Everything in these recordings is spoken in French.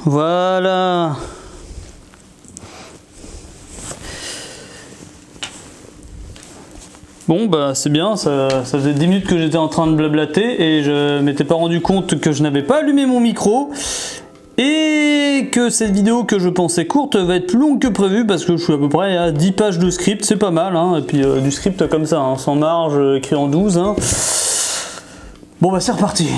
Voilà. Bon bah c'est bien, ça faisait 10 minutes que j'étais en train de blablater et je m'étais pas rendu compte que je n'avais pas allumé mon micro et que cette vidéo que je pensais courte va être plus longue que prévu parce que je suis à peu près à 10 pages de script, c'est pas mal, hein, et puis du script comme ça, hein, sans marge, écrit en 12. Hein. Bon bah c'est reparti.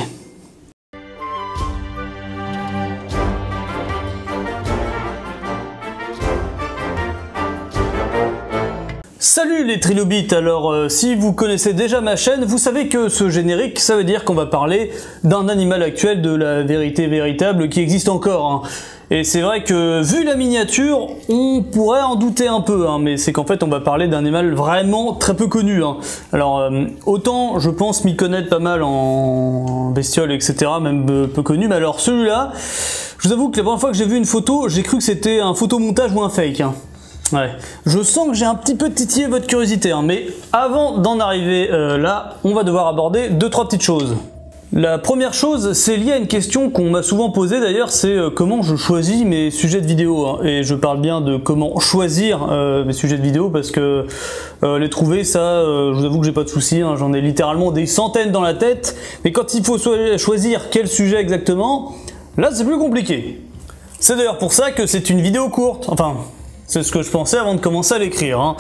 Salut les trilobites, alors si vous connaissez déjà ma chaîne, vous savez que ce générique, ça veut dire qu'on va parler d'un animal actuel de la vérité véritable qui existe encore. Hein. Et c'est vrai que vu la miniature, on pourrait en douter un peu, hein, mais c'est qu'en fait on va parler d'un animal vraiment très peu connu. Hein. Alors autant je pense m'y connaître pas mal en bestioles, etc., même peu connu, mais alors celui-là, je vous avoue que la première fois que j'ai vu une photo, j'ai cru que c'était un photomontage ou un fake. Hein. Ouais. Je sens que j'ai un petit peu titillé votre curiosité, hein, mais avant d'en arriver là, on va devoir aborder 2-3 petites choses. La première chose, c'est lié à une question qu'on m'a souvent posée d'ailleurs, c'est comment je choisis mes sujets de vidéo. Hein, et je parle bien de comment choisir mes sujets de vidéo parce que les trouver, ça, je vous avoue que j'ai pas de soucis, hein, j'en ai littéralement des centaines dans la tête, mais quand il faut choisir quel sujet exactement, là c'est plus compliqué. C'est d'ailleurs pour ça que c'est une vidéo courte, enfin... C'est ce que je pensais avant de commencer à l'écrire. Hein.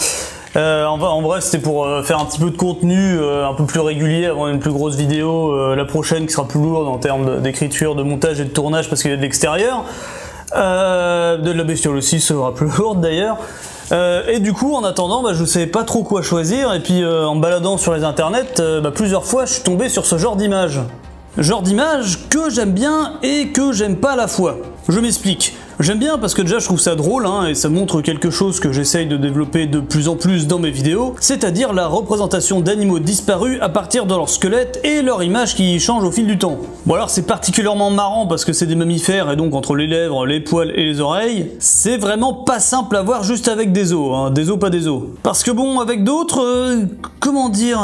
En vrai, c'était pour faire un petit peu de contenu un peu plus régulier avant une plus grosse vidéo. La prochaine qui sera plus lourde en termes d'écriture, de montage et de tournage parce qu'il y a de l'extérieur. De la bestiole aussi sera plus lourde d'ailleurs. Et du coup, en attendant, je savais pas trop quoi choisir. Et puis, en me baladant sur les internets, plusieurs fois, je suis tombé sur ce genre d'image. Genre d'image que j'aime bien et que j'aime pas à la fois. Je m'explique. J'aime bien parce que déjà je trouve ça drôle hein, et ça montre quelque chose que j'essaye de développer de plus en plus dans mes vidéos, c'est-à-dire la représentation d'animaux disparus à partir de leur squelette et leur image qui change au fil du temps. Bon alors c'est particulièrement marrant parce que c'est des mammifères et donc entre les lèvres, les poils et les oreilles, c'est vraiment pas simple à voir juste avec des os, hein, des os pas des os. Parce que bon avec d'autres, comment dire,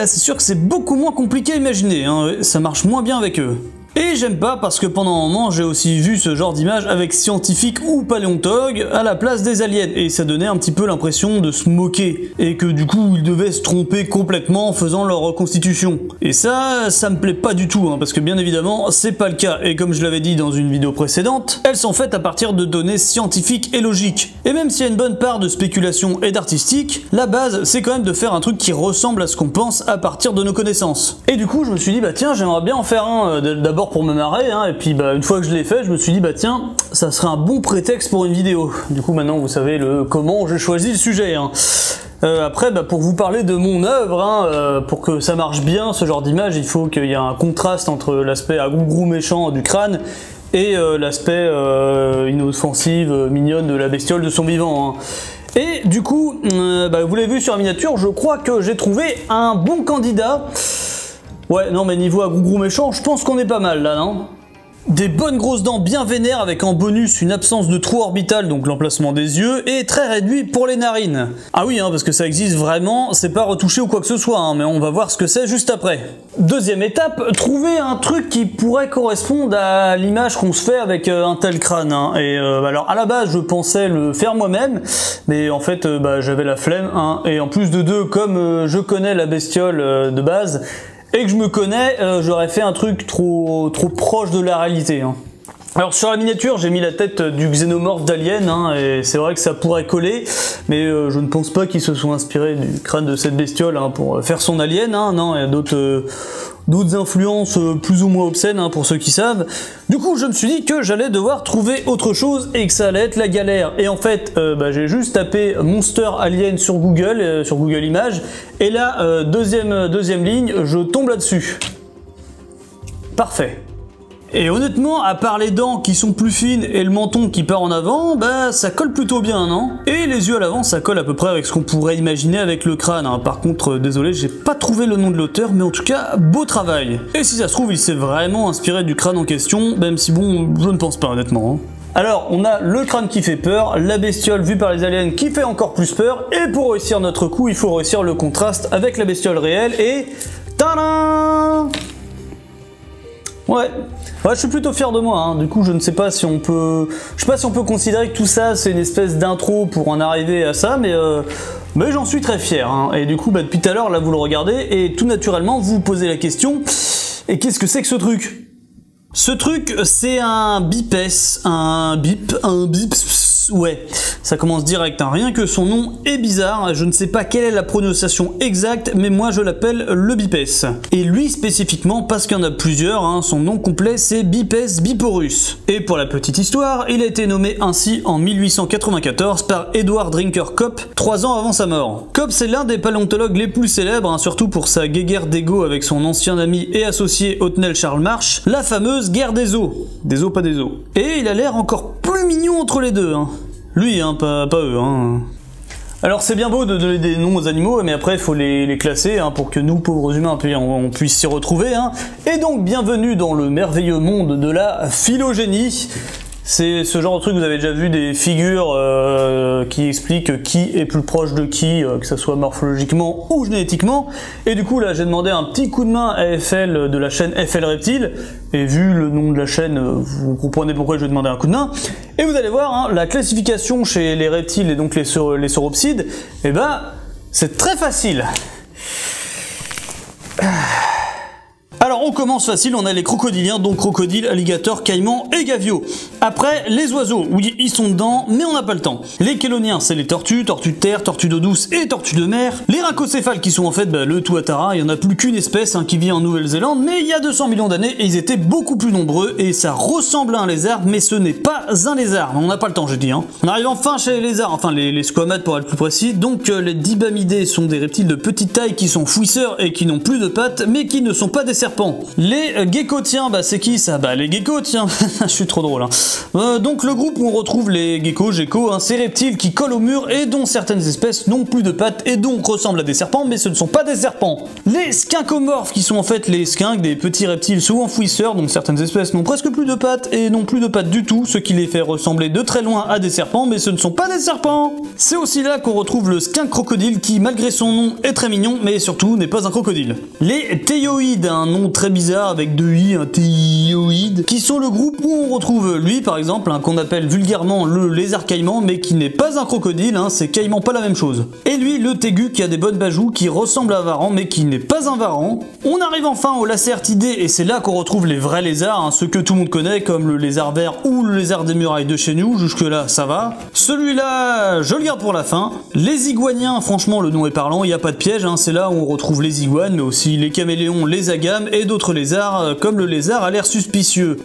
c'est sûr que c'est beaucoup moins compliqué à imaginer, hein, ça marche moins bien avec eux. Et j'aime pas parce que pendant un moment j'ai aussi vu ce genre d'image avec scientifiques ou paléontologues à la place des aliens et ça donnait un petit peu l'impression de se moquer et que du coup ils devaient se tromper complètement en faisant leur reconstitution. Et ça me plaît pas du tout hein, parce que bien évidemment c'est pas le cas et comme je l'avais dit dans une vidéo précédente, elles sont faites à partir de données scientifiques et logiques. Et même s'il y a une bonne part de spéculation et d'artistique, la base c'est quand même de faire un truc qui ressemble à ce qu'on pense à partir de nos connaissances. Et du coup je me suis dit tiens j'aimerais bien en faire un d'abord pour me marrer, hein, et puis une fois que je l'ai fait, je me suis dit tiens, ça serait un bon prétexte pour une vidéo. Du coup maintenant vous savez comment j'ai choisi le sujet. Hein. Après pour vous parler de mon œuvre, hein, pour que ça marche bien ce genre d'image, il faut qu'il y ait un contraste entre l'aspect à gros méchant du crâne et l'aspect inoffensive, mignonne de la bestiole de son vivant. Hein. Et du coup, vous l'avez vu sur la miniature, je crois que j'ai trouvé un bon candidat. Ouais, non mais niveau à gros méchant, je pense qu'on est pas mal là, non? Des bonnes grosses dents bien vénères avec en bonus une absence de trou orbital, donc l'emplacement des yeux, et très réduit pour les narines. Ah oui, hein, parce que ça existe vraiment, c'est pas retouché ou quoi que ce soit, hein, mais on va voir ce que c'est juste après. Deuxième étape, trouver un truc qui pourrait correspondre à l'image qu'on se fait avec un tel crâne. Hein. Et alors à la base, je pensais le faire moi-même, mais en fait, j'avais la flemme, hein, et en plus de deux, comme je connais la bestiole de base, et que je me connais, j'aurais fait un truc trop proche de la réalité. Hein. Alors sur la miniature, j'ai mis la tête du xénomorphe d'Alien, hein, et c'est vrai que ça pourrait coller, mais je ne pense pas qu'ils se sont inspirés du crâne de cette bestiole hein, pour faire son Alien. Hein, non, il y a d'autres influences plus ou moins obscènes hein, pour ceux qui savent. Du coup je me suis dit que j'allais devoir trouver autre chose et que ça allait être la galère. Et en fait j'ai juste tapé Monster Alien sur Google Images, et là deuxième ligne, je tombe là-dessus. Parfait. Et honnêtement, à part les dents qui sont plus fines et le menton qui part en avant, ça colle plutôt bien, non? Et les yeux à l'avant, ça colle à peu près avec ce qu'on pourrait imaginer avec le crâne. Hein. Par contre, désolé, j'ai pas trouvé le nom de l'auteur, mais en tout cas, beau travail. Et si ça se trouve, il s'est vraiment inspiré du crâne en question, même si bon, je ne pense pas honnêtement. Hein. Alors, on a le crâne qui fait peur, la bestiole vue par les aliens qui fait encore plus peur, et pour réussir notre coup, il faut réussir le contraste avec la bestiole réelle, et... Tadam! Ouais, je suis plutôt fier de moi, hein. Du coup je ne sais pas si on peut... Je sais pas si on peut considérer que tout ça c'est une espèce d'intro pour en arriver à ça, mais j'en suis très fier, hein. Et du coup depuis tout à l'heure là vous le regardez et tout naturellement vous vous posez la question, et qu'est-ce que c'est que ce truc? Ce truc c'est un bipes, un bip, ouais, ça commence direct, hein. Rien que son nom est bizarre, je ne sais pas quelle est la prononciation exacte, mais moi je l'appelle le bipes. Et lui spécifiquement parce qu'il y en a plusieurs, hein. Son nom complet c'est Bipes biporus. Et pour la petite histoire, il a été nommé ainsi en 1894 par Edward Drinker Cope, 3 ans avant sa mort. Cope c'est l'un des paléontologues les plus célèbres, hein, surtout pour sa guéguerre d'ego avec son ancien ami et associé Othniel Charles Marsh, la fameuse guerre des os. Des os pas des os. Et il a l'air encore plus mignon entre les deux, hein. Lui, hein, pas eux, hein. Alors c'est bien beau de donner des noms aux animaux, mais après il faut les classer, hein, pour que nous, pauvres humains, on puisse s'y retrouver, hein. Et donc bienvenue dans le merveilleux monde de la phylogénie. C'est ce genre de truc, vous avez déjà vu des figures qui expliquent qui est plus proche de qui, que ce soit morphologiquement ou génétiquement. Et du coup là j'ai demandé un petit coup de main à FL de la chaîne FL Reptile, et vu le nom de la chaîne, vous comprenez pourquoi je vais demander un coup de main. Et vous allez voir, hein, la classification chez les reptiles et donc les sauropsides, eh ben c'est très facile. Alors on commence facile, on a les crocodiliens, donc crocodiles, alligators, caïmans et gaviaux. Après, les oiseaux, oui, ils sont dedans, mais on n'a pas le temps. Les chéloniens, c'est les tortues, tortues de terre, tortues d'eau douce et tortues de mer. Les rhacocéphales qui sont en fait le tuatara, il n'y en a plus qu'une espèce, hein, qui vit en Nouvelle-Zélande, mais il y a 200 millions d'années, et ils étaient beaucoup plus nombreux, et ça ressemble à un lézard, mais ce n'est pas un lézard. On n'a pas le temps, j'ai dit, hein. On arrive enfin chez les lézards, enfin les squamates pour être plus précis. Donc les dibamidés sont des reptiles de petite taille qui sont fouisseurs et qui n'ont plus de pattes, mais qui ne sont pas des serpents. Les geckos, tiens, c'est qui ça? Les geckos, tiens, je suis trop drôle, hein. Donc le groupe où on retrouve les geckos, hein, ces reptiles qui collent au mur et dont certaines espèces n'ont plus de pattes et donc ressemblent à des serpents, mais ce ne sont pas des serpents. Les skinkomorphes, qui sont en fait les skinks, des petits reptiles souvent fouisseurs, donc certaines espèces n'ont presque plus de pattes et n'ont plus de pattes du tout, ce qui les fait ressembler de très loin à des serpents, mais ce ne sont pas des serpents. C'est aussi là qu'on retrouve le skink crocodile qui, malgré son nom, est très mignon, mais surtout n'est pas un crocodile. Les théioïdes, un nom très bizarre avec deux i, un théioïde, qui sont le groupe où on retrouve lui par exemple, hein, qu'on appelle vulgairement le lézard caïman, mais qui n'est pas un crocodile, hein, c'est caïman pas la même chose. Et lui le tégu qui a des bonnes bajoues, qui ressemble à un varan mais qui n'est pas un varan. On arrive enfin au lacertidés et c'est là qu'on retrouve les vrais lézards, hein, ceux que tout le monde connaît comme le lézard vert ou le lézard des murailles de chez nous, jusque là ça va. Celui-là je le garde pour la fin. Les iguaniens, franchement le nom est parlant, il n'y a pas de piège, hein, c'est là où on retrouve les iguanes, mais aussi les caméléons, les agames et d'autres lézards, comme le lézard a l'air suspicieux.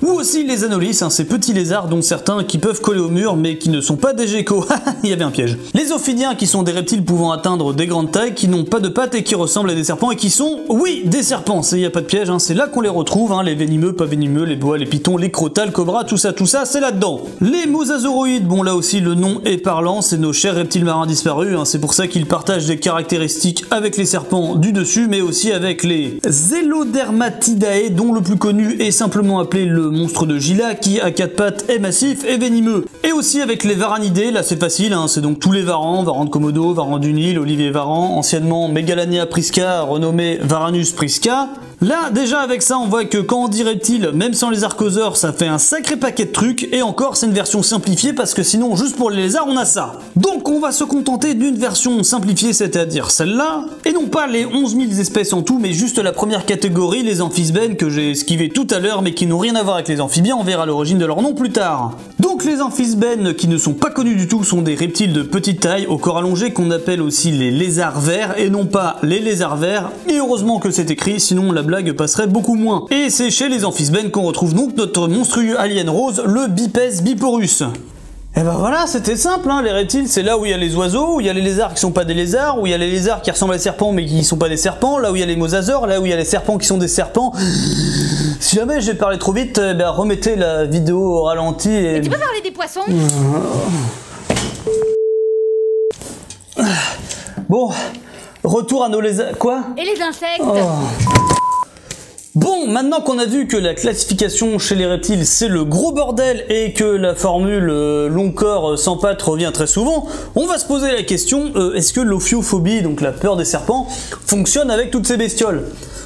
Ou aussi les anolis, hein, ces petits lézards dont certains qui peuvent coller au mur mais qui ne sont pas des geckos. Il y avait un piège. Les ophidiens qui sont des reptiles pouvant atteindre des grandes tailles, qui n'ont pas de pattes et qui ressemblent à des serpents et qui sont, oui, des serpents. Il n'y a pas de piège, hein, c'est là qu'on les retrouve, hein, les venimeux, pas venimeux, les boas, les pitons, les crotales, cobras, tout ça, c'est là-dedans. Les mosasaurides, bon là aussi le nom est parlant, c'est nos chers reptiles marins disparus, hein, c'est pour ça qu'ils partagent des caractéristiques avec les serpents du dessus, mais aussi avec les Zelodermatidae, dont le plus connu est simplement appelé le monstre de Gila, qui à 4 pattes est massif et venimeux. Et aussi avec les varanidés, là c'est facile, hein, c'est donc tous les varans, varan de Komodo, varan du Nil, Olivier Varan, anciennement Megalania prisca, renommé Varanus prisca. Là, déjà avec ça, on voit que quand on dit reptile, même sans les archosaures, ça fait un sacré paquet de trucs, et encore, c'est une version simplifiée, parce que sinon, juste pour les lézards, on a ça. Donc, on va se contenter d'une version simplifiée, c'est-à-dire celle-là, et non pas les 11 000 espèces en tout, mais juste la première catégorie, les amphisbènes, que j'ai esquivé tout à l'heure, mais qui n'ont rien à voir avec les amphibiens, on verra l'origine de leur nom plus tard. Donc, les amphisbènes, qui ne sont pas connus du tout, sont des reptiles de petite taille, au corps allongé, qu'on appelle aussi les lézards verts, et non pas les lézards verts, et heureusement que c'est écrit, sinon la blague passerait beaucoup moins. Et c'est chez les amphisbènes qu'on retrouve donc notre monstrueux alien rose, le Bipes biporus. Et ben voilà, c'était simple, hein, les reptiles, c'est là où il y a les oiseaux, où il y a les lézards qui sont pas des lézards, où il y a les lézards qui ressemblent à des serpents mais qui sont pas des serpents, là où il y a les mosasaures, là où il y a les serpents qui sont des serpents. Si jamais j'ai parlé trop vite, ben remettez la vidéo au ralenti et... Mais tu peux parler des poissons? Bon, retour à nos lézards... Quoi? Et les insectes? Bon, maintenant qu'on a vu que la classification chez les reptiles c'est le gros bordel et que la formule long corps sans pattes revient très souvent, on va se poser la question, est-ce que l'ophiophobie, donc la peur des serpents, fonctionne avec toutes ces bestioles?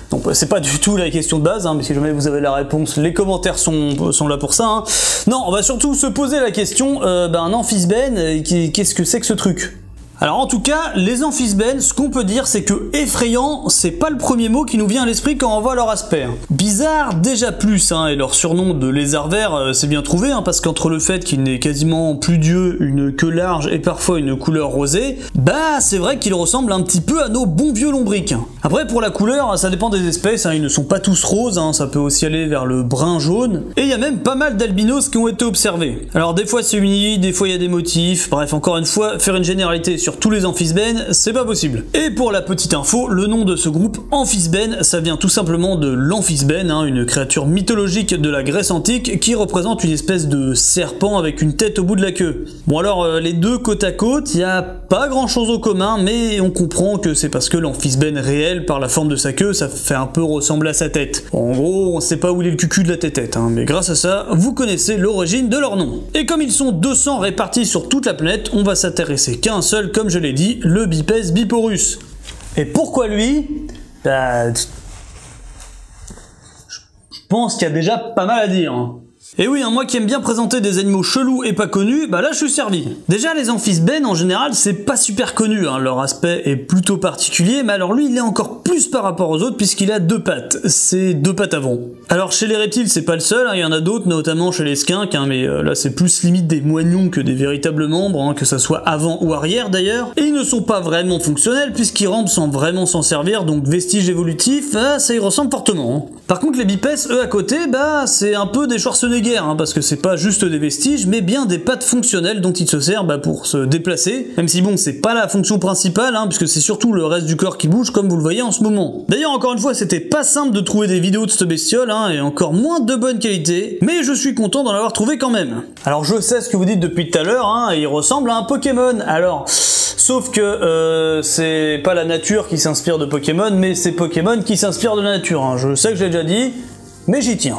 Donc c'est pas du tout la question de base, mais si jamais vous avez la réponse, les commentaires sont là pour ça. Non, on va surtout se poser la question, un amphisbène, qu'est-ce que c'est que ce truc? Alors en tout cas, les amphisbènes, ce qu'on peut dire c'est que effrayant, c'est pas le premier mot qui nous vient à l'esprit quand on voit leur aspect. Bizarre déjà plus, et leur surnom de lézard vert c'est bien trouvé, parce qu'entre le fait qu'il n'ait quasiment plus d'yeux, une queue large et parfois une couleur rosée, c'est vrai qu'il ressemble un petit peu à nos bons vieux lombrics. Après pour la couleur, ça dépend des espèces, ils ne sont pas tous roses, ça peut aussi aller vers le brun jaune, et il y a même pas mal d'albinos qui ont été observés. Alors des fois c'est uni, des fois il y a des motifs, bref encore une fois, faire une généralité sur tous les amphisbènes, c'est pas possible. Et pour la petite info, le nom de ce groupe amphisbène, ça vient tout simplement de l'amphisbène, une créature mythologique de la Grèce antique qui représente une espèce de serpent avec une tête au bout de la queue. Bon alors les deux côte à côte, il y a pas grand chose au commun, mais on comprend que c'est parce que l'amphisbène réel, par la forme de sa queue, ça fait un peu ressembler à sa tête. En gros, on sait pas où il est le cucu de la tête, mais grâce à ça, vous connaissez l'origine de leur nom. Et comme ils sont 200 répartis sur toute la planète, on va s'intéresser qu'à un seul, comme je l'ai dit, le bipède biporus. Et pourquoi lui? Je pense qu'il y a déjà pas mal à dire. Et oui, moi qui aime bien présenter des animaux chelous et pas connus, là je suis servi. Déjà les amphisbènes en général c'est pas super connu, leur aspect est plutôt particulier, mais alors lui il est encore plus par rapport aux autres puisqu'il a deux pattes, c'est deux pattes avant. Alors chez les reptiles c'est pas le seul, il y en a d'autres, notamment chez les skinks, mais là c'est plus limite des moignons que des véritables membres, que ça soit avant ou arrière d'ailleurs, et ils ne sont pas vraiment fonctionnels puisqu'ils rampent sans vraiment s'en servir, donc vestiges évolutifs, ça y ressemble fortement. Par contre les bipèdes, eux à côté, c'est un peu des Schwarzenegger, parce que c'est pas juste des vestiges, mais bien des pattes fonctionnelles dont il se sert pour se déplacer, même si bon, c'est pas la fonction principale, puisque c'est surtout le reste du corps qui bouge, comme vous le voyez en ce moment. D'ailleurs, encore une fois, c'était pas simple de trouver des vidéos de cette bestiole, et encore moins de bonne qualité, mais je suis content d'en avoir trouvé quand même. Alors je sais ce que vous dites depuis tout à l'heure, il ressemble à un Pokémon, alors... Sauf que c'est pas la nature qui s'inspire de Pokémon, mais c'est Pokémon qui s'inspire de la nature. Je sais que je l'ai déjà dit, mais j'y tiens.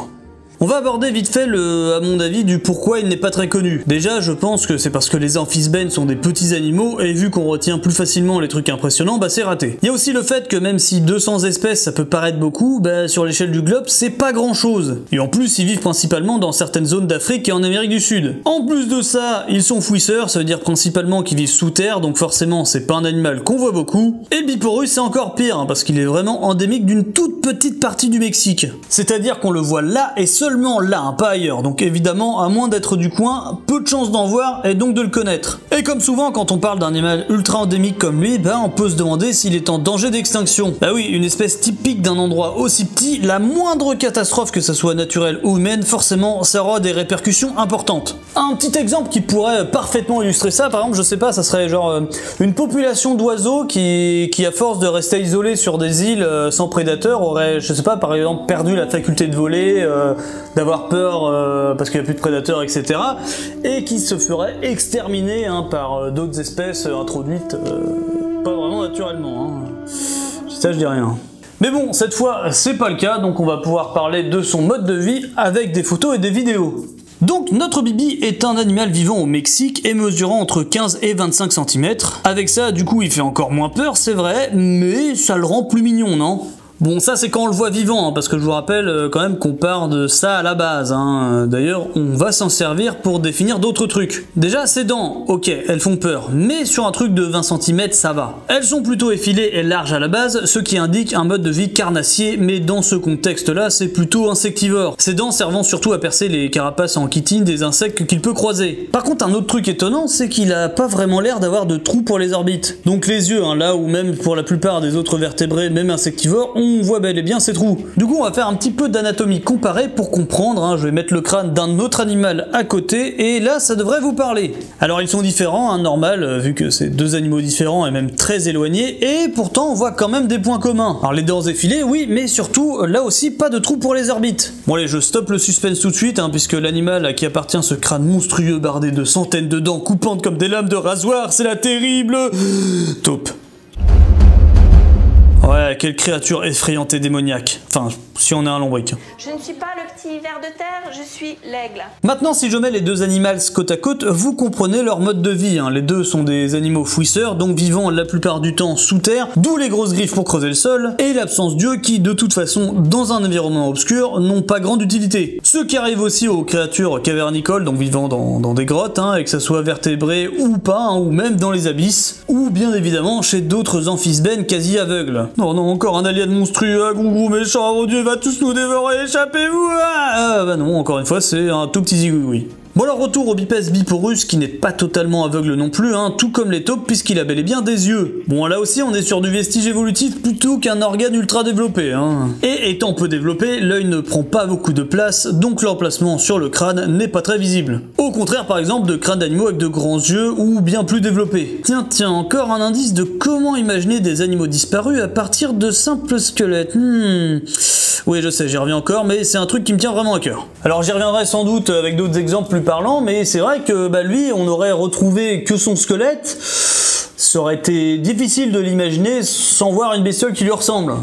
On va aborder vite fait à mon avis, du pourquoi il n'est pas très connu. Déjà, je pense que c'est parce que les amphisbènes sont des petits animaux, et vu qu'on retient plus facilement les trucs impressionnants, c'est raté. Il y a aussi le fait que même si 200 espèces ça peut paraître beaucoup, sur l'échelle du globe, c'est pas grand chose. Et en plus, ils vivent principalement dans certaines zones d'Afrique et en Amérique du Sud. En plus de ça, ils sont fouisseurs, ça veut dire principalement qu'ils vivent sous terre, donc forcément c'est pas un animal qu'on voit beaucoup. Et le biporus c'est encore pire, parce qu'il est vraiment endémique d'une toute petite partie du Mexique. C'est-à-dire qu'on le voit là et seulement là, pas ailleurs, donc évidemment, à moins d'être du coin, peu de chances d'en voir et donc de le connaître. Et comme souvent quand on parle d'un animal ultra endémique comme lui, on peut se demander s'il est en danger d'extinction. Bah oui, une espèce typique d'un endroit aussi petit, la moindre catastrophe, que ça soit naturelle ou humaine, forcément ça aura des répercussions importantes. Un petit exemple qui pourrait parfaitement illustrer ça, par exemple, je sais pas, ça serait genre une population d'oiseaux qui à force de rester isolés sur des îles sans prédateurs aurait, je sais pas, par exemple perdu la faculté de voler, d'avoir peur parce qu'il n'y a plus de prédateurs, etc. et qui se ferait exterminer par d'autres espèces introduites pas vraiment naturellement. Ça je dis rien. Mais bon, cette fois c'est pas le cas, donc on va pouvoir parler de son mode de vie avec des photos et des vidéos. Donc notre bibi est un animal vivant au Mexique et mesurant entre 15 et 25 cm. Avec ça, du coup, il fait encore moins peur, c'est vrai, mais ça le rend plus mignon, non ? Bon, ça c'est quand on le voit vivant, parce que je vous rappelle quand même qu'on part de ça à la base. D'ailleurs, on va s'en servir pour définir d'autres trucs. Déjà, ses dents, ok, elles font peur, mais sur un truc de 20 cm, ça va. Elles sont plutôt effilées et larges à la base, ce qui indique un mode de vie carnassier, mais dans ce contexte-là, c'est plutôt insectivore. Ses dents servant surtout à percer les carapaces en chitine des insectes qu'il peut croiser. Par contre, un autre truc étonnant, c'est qu'il a pas vraiment l'air d'avoir de trous pour les orbites. Donc les yeux, là où même pour la plupart des autres vertébrés, même insectivores, on voit bel et bien ces trous. Du coup, on va faire un petit peu d'anatomie comparée pour comprendre. Je vais mettre le crâne d'un autre animal à côté, et là, ça devrait vous parler. Alors, ils sont différents, normal, vu que c'est deux animaux différents et même très éloignés, et pourtant, on voit quand même des points communs. Alors, les dents effilées, oui, mais surtout, là aussi, pas de trous pour les orbites. Bon, allez, je stoppe le suspense tout de suite, puisque l'animal à qui appartient ce crâne monstrueux bardé de centaines de dents coupantes comme des lames de rasoir, c'est la terrible taupe. Ouais, quelle créature effrayante et démoniaque. Enfin, si on est un lombric. Je ne suis pas le petit ver de terre, je suis l'aigle. Maintenant, si je mets les deux animals côte à côte, vous comprenez leur mode de vie. Les deux sont des animaux fouisseurs, donc vivant la plupart du temps sous terre, d'où les grosses griffes pour creuser le sol, et l'absence d'yeux qui, de toute façon, dans un environnement obscur, n'ont pas grande utilité. Ce qui arrive aussi aux créatures cavernicoles, donc vivant dans des grottes, et que ça soit vertébré ou pas, ou même dans les abysses, ou bien évidemment chez d'autres amphisbènes quasi aveugles. Oh non, encore un alien monstrueux, gros méchant, mon dieu, il va tous nous dévorer, échappez-vous! Bah non, encore une fois, c'est un tout petit zigouigoui. Bon alors retour au bipède biporus qui n'est pas totalement aveugle non plus, tout comme les taupes puisqu'il a bel et bien des yeux. Bon là aussi on est sur du vestige évolutif plutôt qu'un organe ultra développé. Et étant peu développé, l'œil ne prend pas beaucoup de place, donc l'emplacement sur le crâne n'est pas très visible. Au contraire par exemple de crânes d'animaux avec de grands yeux ou bien plus développés. Tiens, encore un indice de comment imaginer des animaux disparus à partir de simples squelettes. Oui je sais, j'y reviens encore, mais c'est un truc qui me tient vraiment à cœur. Alors j'y reviendrai sans doute avec d'autres exemples plus parlant, mais c'est vrai que lui, on aurait retrouvé que son squelette, ça aurait été difficile de l'imaginer sans voir une bestiole qui lui ressemble.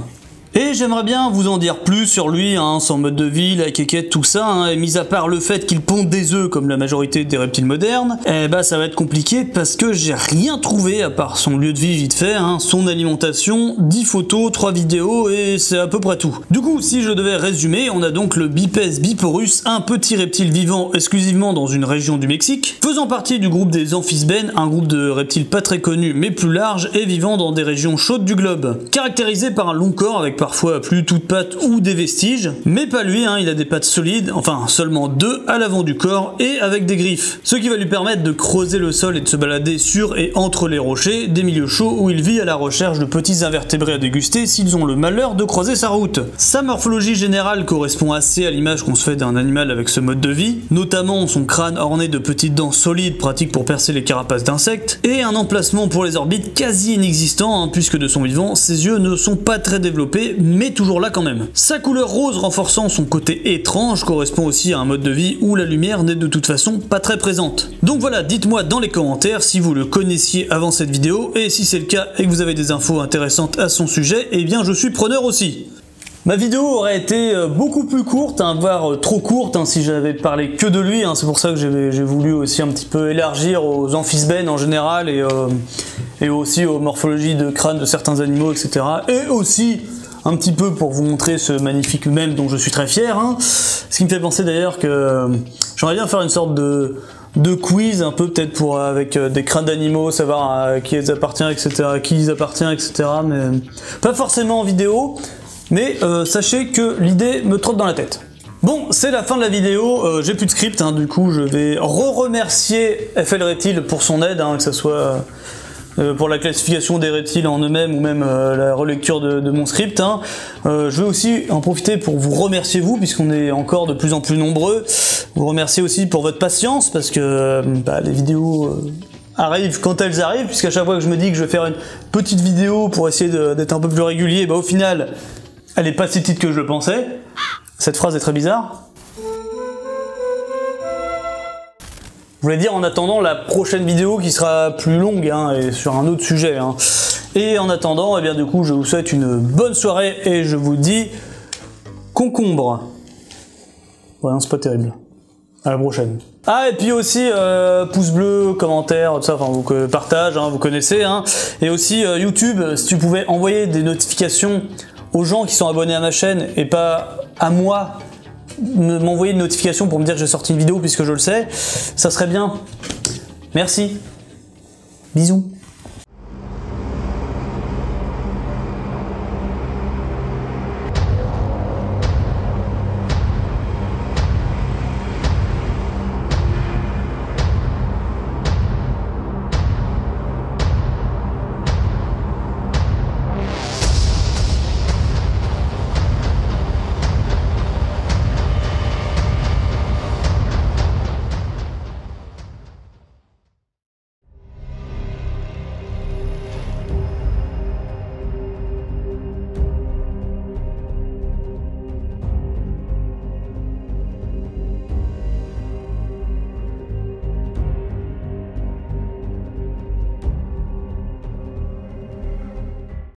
Et j'aimerais bien vous en dire plus sur lui, son mode de vie, la quéquette, tout ça, et mis à part le fait qu'il ponde des œufs comme la majorité des reptiles modernes, ça va être compliqué parce que j'ai rien trouvé à part son lieu de vie vite fait, son alimentation, 10 photos, 3 vidéos et c'est à peu près tout. Du coup, si je devais résumer, on a donc le Bipède biporus, un petit reptile vivant exclusivement dans une région du Mexique, faisant partie du groupe des amphisbènes, un groupe de reptiles pas très connus mais plus large et vivant dans des régions chaudes du globe. Caractérisé par un long corps avec parfois plus toutes pattes ou des vestiges, mais pas lui, il a des pattes solides, enfin seulement 2 à l'avant du corps et avec des griffes, ce qui va lui permettre de creuser le sol et de se balader sur et entre les rochers, des milieux chauds où il vit à la recherche de petits invertébrés à déguster s'ils ont le malheur de croiser sa route. Sa morphologie générale correspond assez à l'image qu'on se fait d'un animal avec ce mode de vie, notamment son crâne orné de petites dents solides pratiques pour percer les carapaces d'insectes, et un emplacement pour les orbites quasi inexistant, puisque de son vivant, ses yeux ne sont pas très développés, mais toujours là quand même. Sa couleur rose renforçant son côté étrange correspond aussi à un mode de vie où la lumière n'est de toute façon pas très présente. Donc voilà, dites-moi dans les commentaires si vous le connaissiez avant cette vidéo, et si c'est le cas et que vous avez des infos intéressantes à son sujet, eh bien je suis preneur aussi. Ma vidéo aurait été beaucoup plus courte, voire trop courte si j'avais parlé que de lui, c'est pour ça que j'ai voulu aussi un petit peu élargir aux amphisbènes en général et aussi aux morphologies de crâne de certains animaux, etc. Et aussi un petit peu pour vous montrer ce magnifique mème dont je suis très fier. Ce qui me fait penser d'ailleurs que j'aimerais bien faire une sorte de quiz un peu peut-être pour avec des crânes d'animaux, savoir à qui ils appartiennent, etc. Mais pas forcément en vidéo. Mais sachez que l'idée me trotte dans la tête. Bon, c'est la fin de la vidéo, j'ai plus de script, du coup je vais remercier FL Reptile pour son aide, que ce soit pour la classification des reptiles en eux-mêmes ou même la relecture de mon script. Je vais aussi en profiter pour vous remercier vous, puisqu'on est encore de plus en plus nombreux. Vous remercier aussi pour votre patience, parce que les vidéos arrivent quand elles arrivent, puisqu'à chaque fois que je me dis que je vais faire une petite vidéo pour essayer d'être un peu plus régulier, au final, elle est pas si petite que je le pensais. Cette phrase est très bizarre. Je voulais dire en attendant la prochaine vidéo qui sera plus longue et sur un autre sujet. Et en attendant, du coup, je vous souhaite une bonne soirée et je vous dis concombre. Ouais, non, c'est pas terrible. À la prochaine. Ah, et puis aussi, pouce bleu, commentaire, tout ça, partage, vous connaissez. Et aussi, YouTube, si tu pouvais envoyer des notifications aux gens qui sont abonnés à ma chaîne et pas à moi, m'envoyer une notification pour me dire que j'ai sorti une vidéo puisque je le sais, ça serait bien. Merci. Bisous.